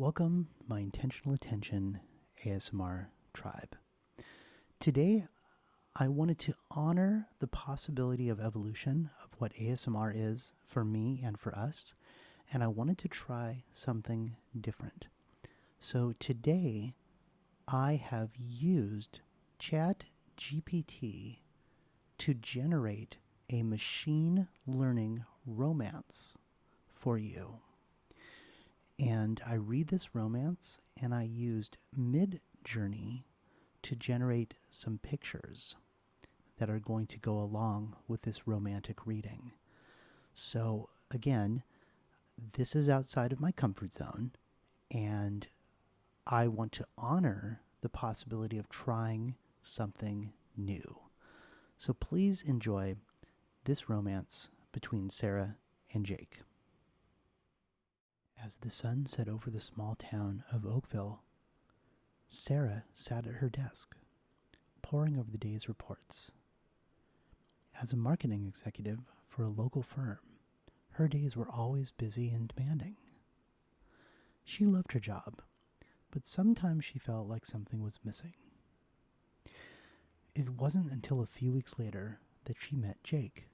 Welcome, my intentional attention ASMR tribe. Today, I wanted to honor the possibility of evolution of what ASMR is for me and for us, and I wanted to try something different. So today, I have used ChatGPT to generate a machine learning romance for you. And I read this romance, and I used Mid-Journey to generate some pictures that are going to go along with this romantic reading. So again, this is outside of my comfort zone, and I want to honor the possibility of trying something new. So please enjoy this romance between Sarah and Jake. As the sun set over the small town of Oakville, Sarah sat at her desk, poring over the day's reports. As a marketing executive for a local firm, her days were always busy and demanding. She loved her job, but sometimes she felt like something was missing. It wasn't until a few weeks later that she met Jake.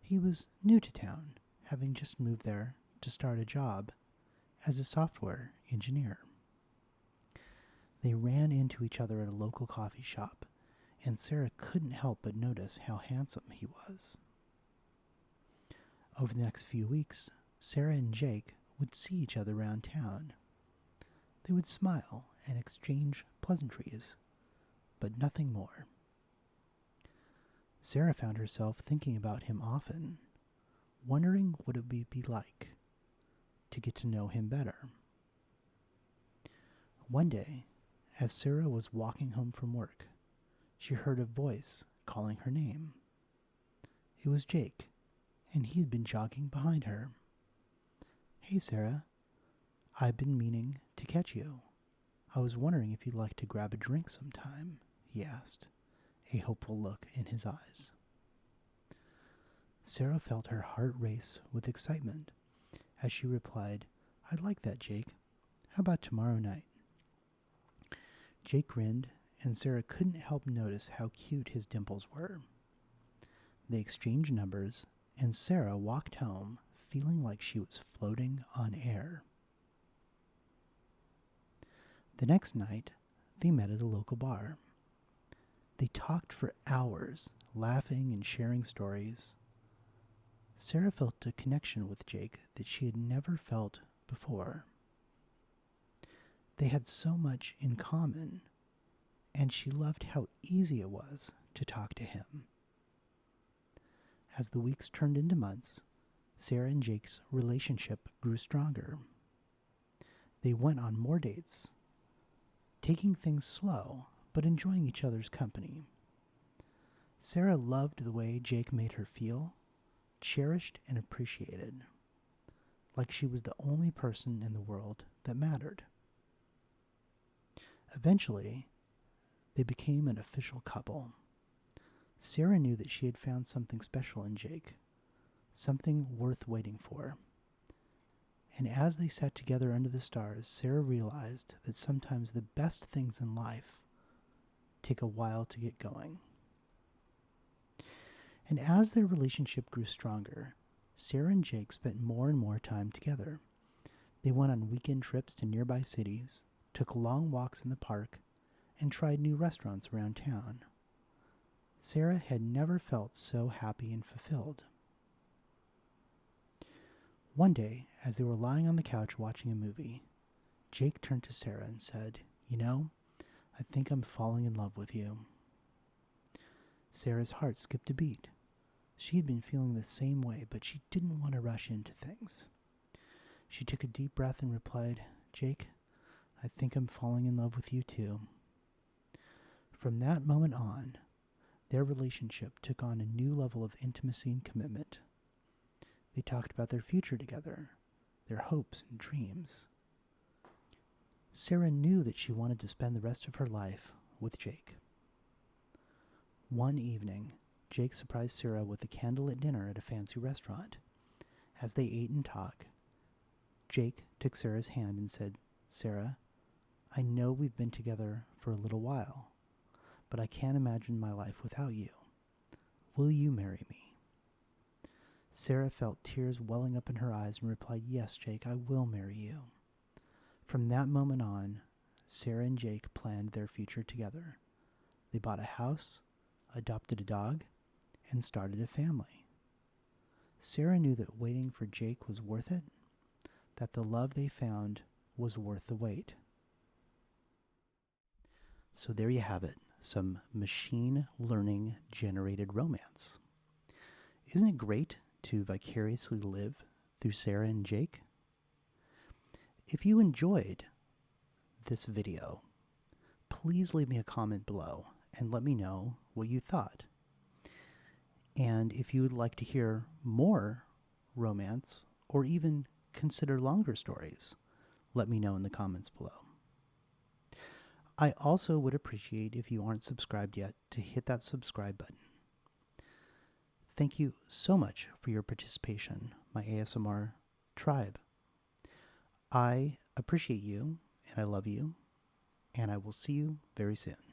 He was new to town, having just moved there to start a job as a software engineer. They ran into each other at a local coffee shop, and Sarah couldn't help but notice how handsome he was. Over the next few weeks, Sarah and Jake would see each other around town. They would smile and exchange pleasantries, but nothing more. Sarah found herself thinking about him often, wondering what it would be like to get to know him better. One day, as Sarah was walking home from work, she heard a voice calling her name. It was Jake, and he had been jogging behind her. "Hey, Sarah, I've been meaning to catch you. I was wondering if you'd like to grab a drink sometime," he asked, a hopeful look in his eyes. Sarah felt her heart race with excitement as she replied, "I'd like that, Jake. How about tomorrow night?" Jake grinned, and Sarah couldn't help notice how cute his dimples were. They exchanged numbers, and Sarah walked home feeling like she was floating on air. The next night, they met at a local bar. They talked for hours, laughing and sharing stories. Sarah felt a connection with Jake that she had never felt before. They had so much in common, and she loved how easy it was to talk to him. As the weeks turned into months, Sarah and Jake's relationship grew stronger. They went on more dates, taking things slow, but enjoying each other's company. Sarah loved the way Jake made her feel, cherished and appreciated, like she was the only person in the world that mattered. Eventually, they became an official couple. Sarah knew that she had found something special in Jake, something worth waiting for. And as they sat together under the stars, Sarah realized that sometimes the best things in life take a while to get going. And as their relationship grew stronger, Sarah and Jake spent more and more time together. They went on weekend trips to nearby cities, took long walks in the park, and tried new restaurants around town. Sarah had never felt so happy and fulfilled. One day, as they were lying on the couch watching a movie, Jake turned to Sarah and said, "You know, I think I'm falling in love with you." Sarah's heart skipped a beat. She had been feeling the same way, but she didn't want to rush into things. She took a deep breath and replied, "Jake, I think I'm falling in love with you too." From that moment on, their relationship took on a new level of intimacy and commitment. They talked about their future together, their hopes and dreams. Sarah knew that she wanted to spend the rest of her life with Jake. One evening, Jake surprised Sarah with a candlelit dinner at a fancy restaurant. As they ate and talked, Jake took Sarah's hand and said, "Sarah, I know we've been together for a little while, but I can't imagine my life without you. Will you marry me?" Sarah felt tears welling up in her eyes and replied, "Yes, Jake, I will marry you." From that moment on, Sarah and Jake planned their future together. They bought a house, adopted a dog, and started a family. Sarah knew that waiting for Jake was worth it, that the love they found was worth the wait. So there you have it, some machine learning generated romance. Isn't it great to vicariously live through Sarah and Jake? If you enjoyed this video, please leave me a comment below and let me know what you thought. And if you would like to hear more romance or even consider longer stories, let me know in the comments below. I also would appreciate if you aren't subscribed yet to hit that subscribe button. Thank you so much for your participation, my ASMR tribe. I appreciate you and I love you, and I will see you very soon.